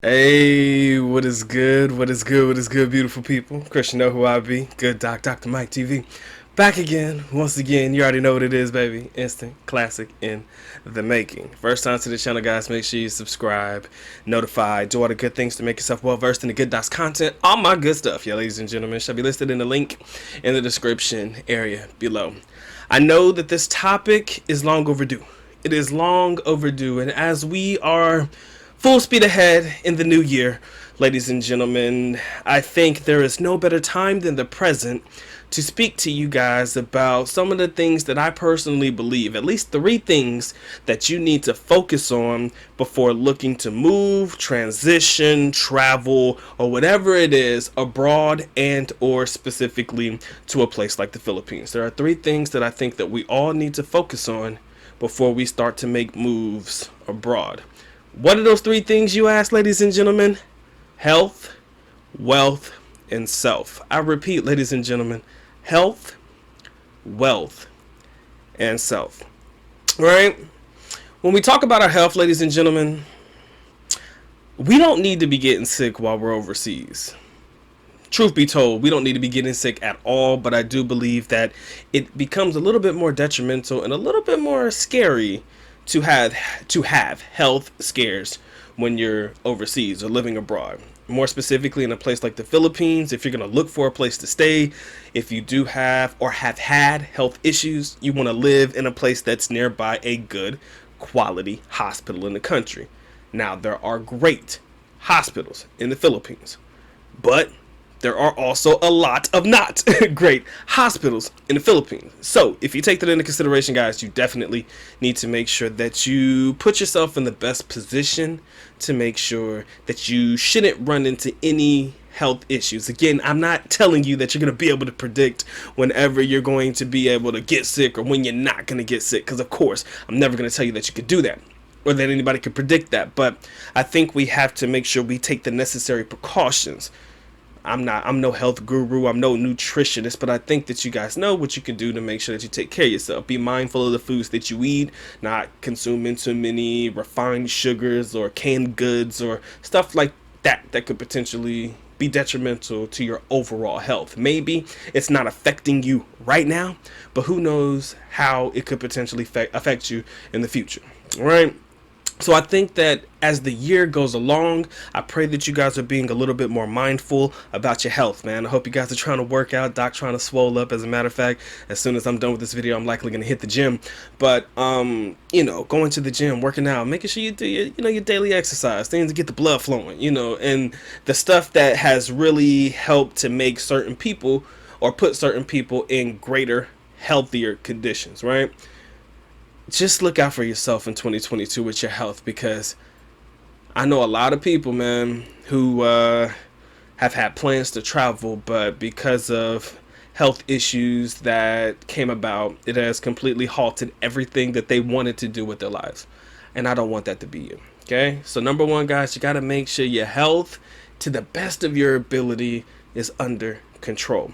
Hey, what is good? What is good? What is good, beautiful people? Christian, know who I be. Good Doc, Dr. Mike TV. Back again, once again. You already know what it is, baby. Instant classic in the making. First time to the channel, guys. Make sure you subscribe, notify, do all the good things to make yourself well versed in the good Doc's content. All my good stuff, yeah, ladies and gentlemen, shall be listed in the link in the description area below. I know that this topic is long overdue. It is long overdue, and as we are full speed ahead in the new year, ladies and gentlemen, I think there is no better time than the present to speak to you guys about some of the things that I personally believe, at least 3 things that you need to focus on before looking to move, transition, travel, or whatever it is abroad and or specifically to a place like the Philippines. There are 3 things that I think that we all need to focus on before we start to make moves abroad. What are those 3 things, you ask, ladies and gentlemen? Health, wealth, and self. I repeat, ladies and gentlemen, health, wealth, and self. Right? When we talk about our health, ladies and gentlemen, we don't need to be getting sick while we're overseas. Truth be told, we don't need to be getting sick at all, but I do believe that it becomes a little bit more detrimental and a little bit more scary to have health scares when you're overseas or living abroad. More specifically, in a place like the Philippines, if you're going to look for a place to stay, if you do have or have had health issues, you want to live in a place that's nearby a good quality hospital in the country. Now, there are great hospitals in the Philippines, but there are also a lot of not great hospitals in the Philippines. So if you take that into consideration, guys, you definitely need to make sure that you put yourself in the best position to make sure that you shouldn't run into any health issues. Again, I'm not telling you that you're going to be able to predict whenever you're going to be able to get sick or when you're not going to get sick, because of course I'm never going to tell you that you could do that or that anybody could predict that. But I think we have to make sure we take the necessary precautions. I'm no health guru, I'm no nutritionist, but I think that you guys know what you can do to make sure that you take care of yourself. Be mindful of the foods that you eat, not consuming too many refined sugars or canned goods or stuff like that could potentially be detrimental to your overall health. Maybe it's not affecting you right now, but who knows how it could potentially affect you in the future. All right? So I think that as the year goes along, I pray that you guys are being a little bit more mindful about your health, man. I hope you guys are trying to work out. Doc trying to swole up. As a matter of fact, as soon as I'm done with this video, I'm likely going to hit the gym. But, going to the gym, working out, making sure you do your daily exercise, things to get the blood flowing, and the stuff that has really helped to make certain people or put certain people in greater, healthier conditions, right? Just look out for yourself in 2022 with your health, because I know a lot of people, man, who have had plans to travel, but because of health issues that came about, it has completely halted everything that they wanted to do with their lives. And I don't want that to be you. Okay? So number one, guys, you got to make sure your health, to the best of your ability, is under control.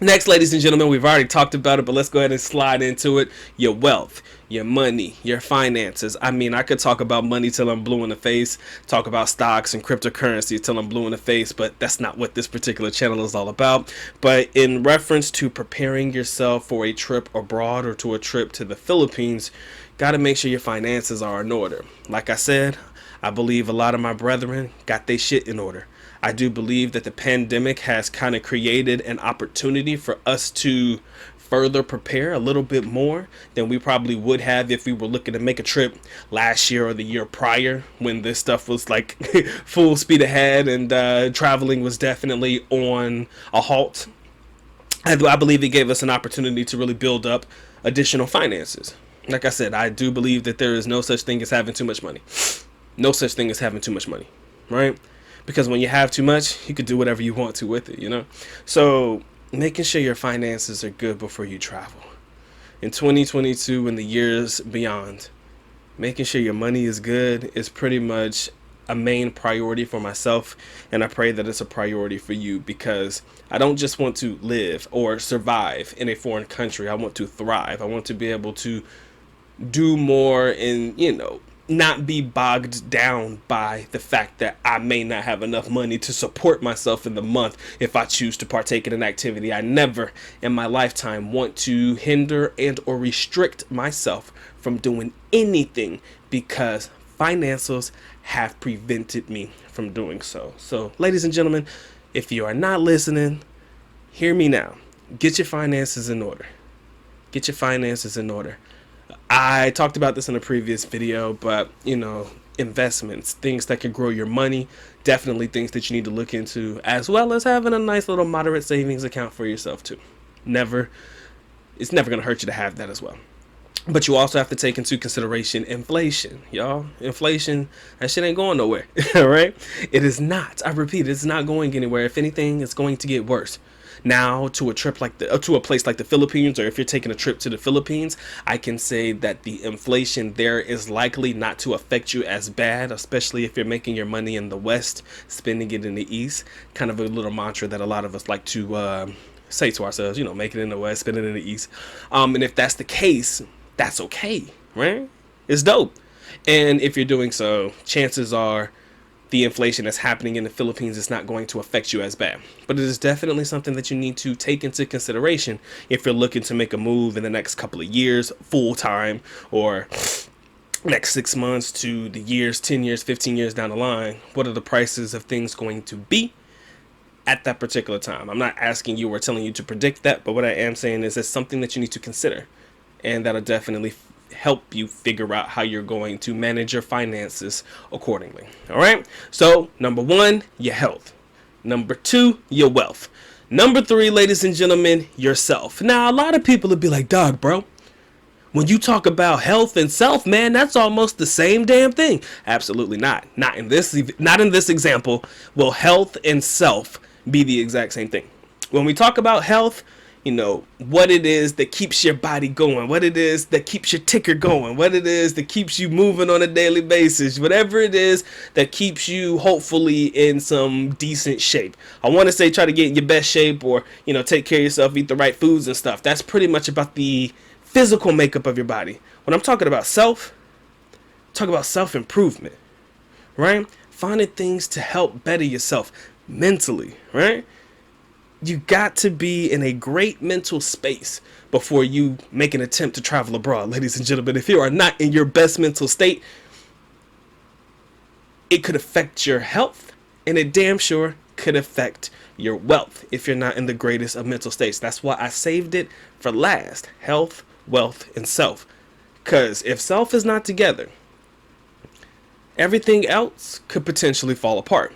Next, ladies and gentlemen, we've already talked about it, but let's go ahead and slide into it. Your wealth, your money, your finances. I mean, I could talk about money till I'm blue in the face, talk about stocks and cryptocurrency till I'm blue in the face, but that's not what this particular channel is all about. But in reference to preparing yourself for a trip abroad or to a trip to the Philippines, got to make sure your finances are in order. Like I said, I believe a lot of my brethren got their shit in order. I do believe that the pandemic has kind of created an opportunity for us to further prepare a little bit more than we probably would have if we were looking to make a trip last year or the year prior, when this stuff was like full speed ahead and traveling was definitely on a halt. I believe it gave us an opportunity to really build up additional finances. Like I said, I do believe that there is no such thing as having too much money. No such thing as having too much money, right? Because when you have too much, you could do whatever you want to with it, So making sure your finances are good before you travel. In 2022 and the years beyond, making sure your money is good is pretty much a main priority for myself. And I pray that it's a priority for you, because I don't just want to live or survive in a foreign country. I want to thrive. I want to be able to do more in, not be bogged down by the fact that I may not have enough money to support myself in the month if I choose to partake in an activity. I never in my lifetime want to hinder and or restrict myself from doing anything because financials have prevented me from doing so. So, ladies and gentlemen, if you are not listening, hear me now. Get your finances in order. Get your finances in order. I talked about this in a previous video, but investments, things that can grow your money, definitely things that you need to look into, as well as having a nice little moderate savings account for yourself too. It's never going to hurt you to have that as well. But you also have to take into consideration inflation, y'all. Inflation, that shit ain't going nowhere, all right? It is not. I repeat, it's not going anywhere. If anything, it's going to get worse. Now, to a place like the Philippines, or if you're taking a trip to the Philippines, I can say that the inflation there is likely not to affect you as bad, especially if you're making your money in the West, spending it in the East. Kind of a little mantra that a lot of us like to say to ourselves, make it in the West, spend it in the East. And if that's the case, that's okay, right? It's dope. And if you're doing so, chances are the inflation that's happening in the Philippines is not going to affect you as bad. But it is definitely something that you need to take into consideration if you're looking to make a move in the next couple of years, full time, or next 6 months to the years, 10 years, 15 years down the line. What are the prices of things going to be at that particular time? I'm not asking you or telling you to predict that, but what I am saying is it's something that you need to consider, and that'll definitely help you figure out how you're going to manage your finances accordingly. All right. So number 1, your health. Number 2, your wealth. Number 3, ladies and gentlemen, yourself. Now, a lot of people would be like, dog, bro, when you talk about health and self, man, that's almost the same damn thing. Absolutely not. Not in this example will health and self be the exact same thing. When we talk about health, what it is that keeps your body going, what it is that keeps your ticker going, what it is that keeps you moving on a daily basis, whatever it is that keeps you hopefully in some decent shape. I want to say try to get in your best shape, or, take care of yourself, eat the right foods and stuff. That's pretty much about the physical makeup of your body. When I'm talking about talk about self-improvement, right? Finding things to help better yourself mentally, right? You got to be in a great mental space before you make an attempt to travel abroad, ladies and gentlemen. If you are not in your best mental state, it could affect your health, and it damn sure could affect your wealth if you're not in the greatest of mental states. That's why I saved it for last: health, wealth, and self. Because if self is not together, everything else could potentially fall apart.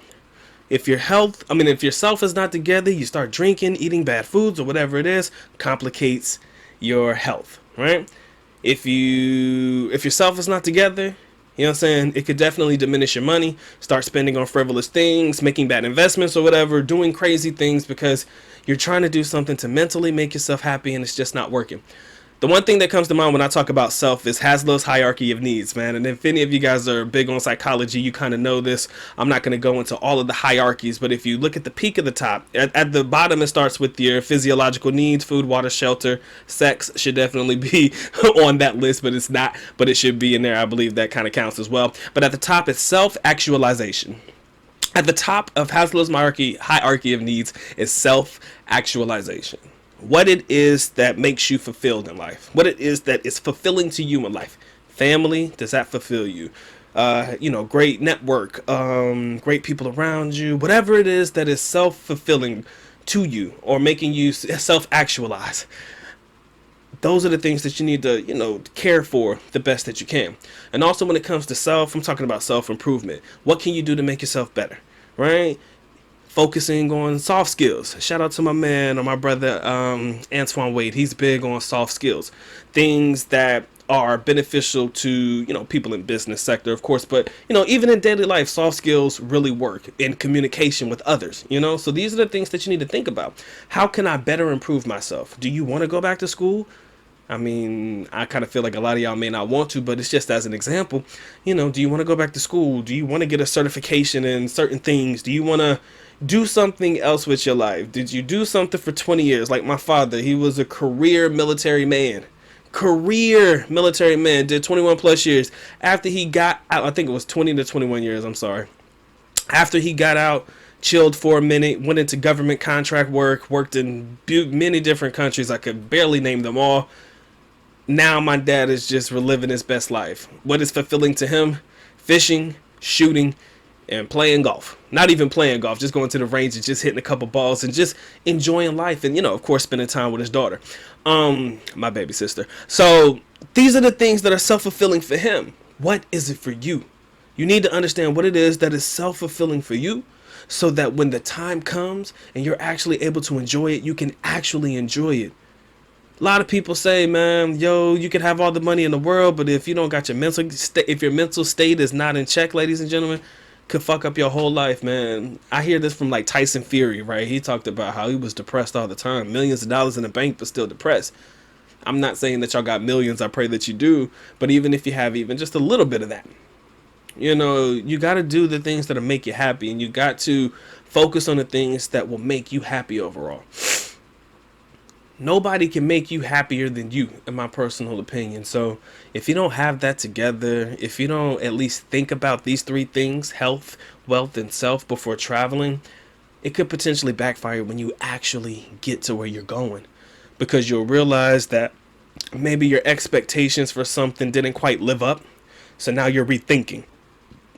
If your self is not together, you start drinking, eating bad foods, or whatever it is, complicates your health, right? If your self is not together, it could definitely diminish your money, start spending on frivolous things, making bad investments or whatever, doing crazy things because you're trying to do something to mentally make yourself happy and it's just not working. The one thing that comes to mind when I talk about self is Maslow's hierarchy of needs, man. And if any of you guys are big on psychology, you kind of know this. I'm not going to go into all of the hierarchies, but if you look at the peak of the top, at the bottom, it starts with your physiological needs: food, water, shelter. Sex should definitely be on that list, but it's not, but it should be in there. I believe that kind of counts as well. But at the top, it's self-actualization. At the top of Maslow's hierarchy of needs is self-actualization. What it is that makes you fulfilled in life. What it is that is fulfilling to you in life. Family, does that fulfill you? Great network, great people around you. Whatever it is that is self-fulfilling to you or making you self-actualize. Those are the things that you need to, care for the best that you can. And also when it comes to self, I'm talking about self-improvement. What can you do to make yourself better, right? Focusing on soft skills. Shout out to my man or my brother, Antoine Wade. He's big on soft skills. Things that are beneficial to, people in business sector, of course, but, even in daily life, soft skills really work in communication with others, So these are the things that you need to think about. How can I better improve myself? Do you want to go back to school? I kind of feel like a lot of y'all may not want to, but it's just as an example. Do you want to go back to school? Do you want to get a certification in certain things? Do you want to do something else with your life? Did you do something for 20 years? Like my father, he was a career military man. career military man, did 21 plus years. After he got out, I think it was 20 to 21 years, I'm sorry. After he got out, chilled for a minute, went into government contract work, worked in many different countries. I could barely name them all. Now my dad is just reliving his best life. What is fulfilling to him? Fishing, shooting, and playing golf. Not even playing golf, just going to the range and just hitting a couple balls and just enjoying life. And, you know, of course, spending time with his daughter, my baby sister. So these are the things that are self-fulfilling for him. What is it for you? You need to understand what it is that is self-fulfilling for you, so that when the time comes and you're actually able to enjoy it, you can actually enjoy it. A lot of people say, man, yo, you can have all the money in the world, but if you don't got your mental state, if your mental state is not in check, ladies and gentlemen, could fuck up your whole life, man. I hear this from like Tyson Fury, right? He talked about how he was depressed all the time, millions of dollars in the bank, but still depressed. I'm not saying that y'all got millions. I pray that you do. But even if you have even just a little bit of that, you know, you got to do the things that'll make you happy, and you got to focus on the things that will make you happy overall. Nobody can make you happier than you, in my personal opinion. So if you don't have that together, if you don't at least think about these three things, health, wealth, and self, before traveling, it could potentially backfire when you actually get to where you're going, because you'll realize that maybe your expectations for something didn't quite live up. So now you're rethinking.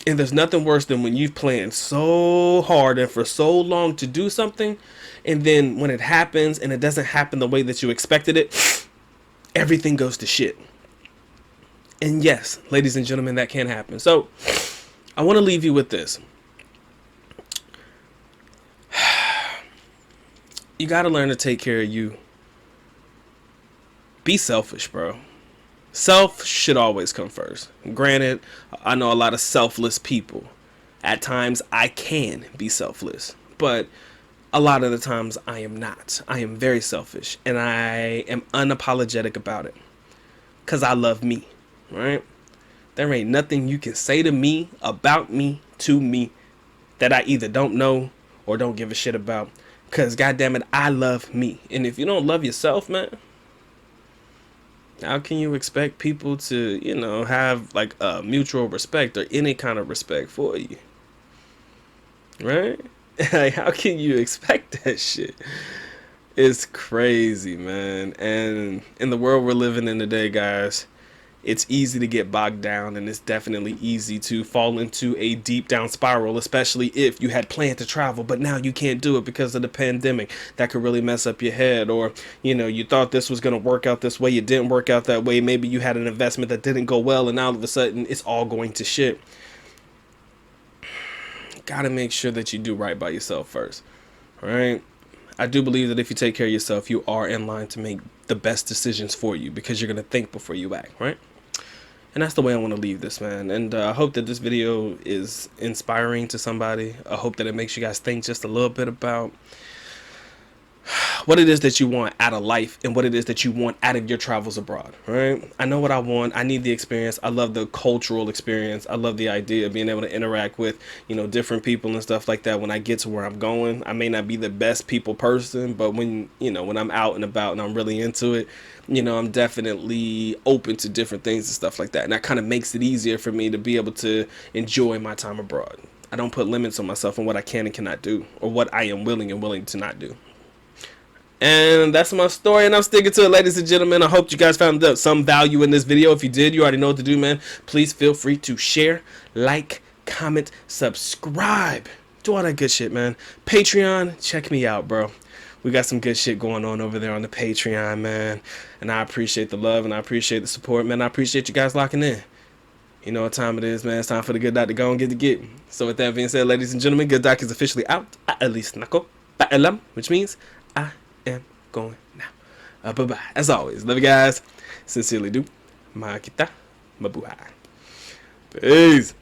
And there's nothing worse than when you've planned so hard and for so long to do something, and then when it happens and it doesn't happen the way that you expected it, everything goes to shit. And yes, ladies and gentlemen, that can happen. So I want to leave you with this. You got to learn to take care of you. Be selfish, bro. Self should always come first. Granted, I know a lot of selfless people. At times, I can be selfless. But a lot of the times, I am not. I am very selfish. And I am unapologetic about it. Because I love me. Right? There ain't nothing you can say to me, about me, to me, that I either don't know or don't give a shit about. Because, goddammit, I love me. And if you don't love yourself, man, how can you expect people to, you know, have like a mutual respect or any kind of respect for you? Right? Like, how can you expect that shit? It's crazy, man. And in the world we're living in today, guys, it's easy to get bogged down, and it's definitely easy to fall into a deep down spiral, especially if you had planned to travel, but now you can't do it because of the pandemic. That could really mess up your head. Or, you know, you thought this was going to work out this way. It didn't work out that way. Maybe you had an investment that didn't go well, and all of a sudden it's all going to shit. Gotta make sure that you do right by yourself first. All right? I do believe that if you take care of yourself, you are in line to make the best decisions for you, because you're going to think before you act, right? And that's the way I want to leave this, man. And I hope that this video is inspiring to somebody. I hope that it makes you guys think just a little bit about what it is that you want out of life and what it is that you want out of your travels abroad, right? I know what I want. I need the experience. I love the cultural experience. I love the idea of being able to interact with, you know, different people and stuff like that when I get to where I'm going. I may not be the best people person, but when, you know, when I'm out and about and I'm really into it, you know, I'm definitely open to different things and stuff like that. And that kind of makes it easier for me to be able to enjoy my time abroad. I don't put limits on myself on what I can and cannot do, or what I am willing to not do. And that's my story, and I'm sticking to it, ladies and gentlemen. I hope you guys found some value in this video. If you did, you already know what to do, man. Please feel free to share, like, comment, subscribe. Do all that good shit, man. Patreon, check me out, bro. We got some good shit going on over there on the Patreon, man. And I appreciate the love, and I appreciate the support, man. I appreciate you guys locking in. You know what time it is, man. It's time for the Good Doc to go and get the get. So with that being said, ladies and gentlemen, Good Doc is officially out. At least nako paalam, which means I am going now. Bye-bye. As always, love you guys. Sincerely do. Makita. Mabuhay. Peace.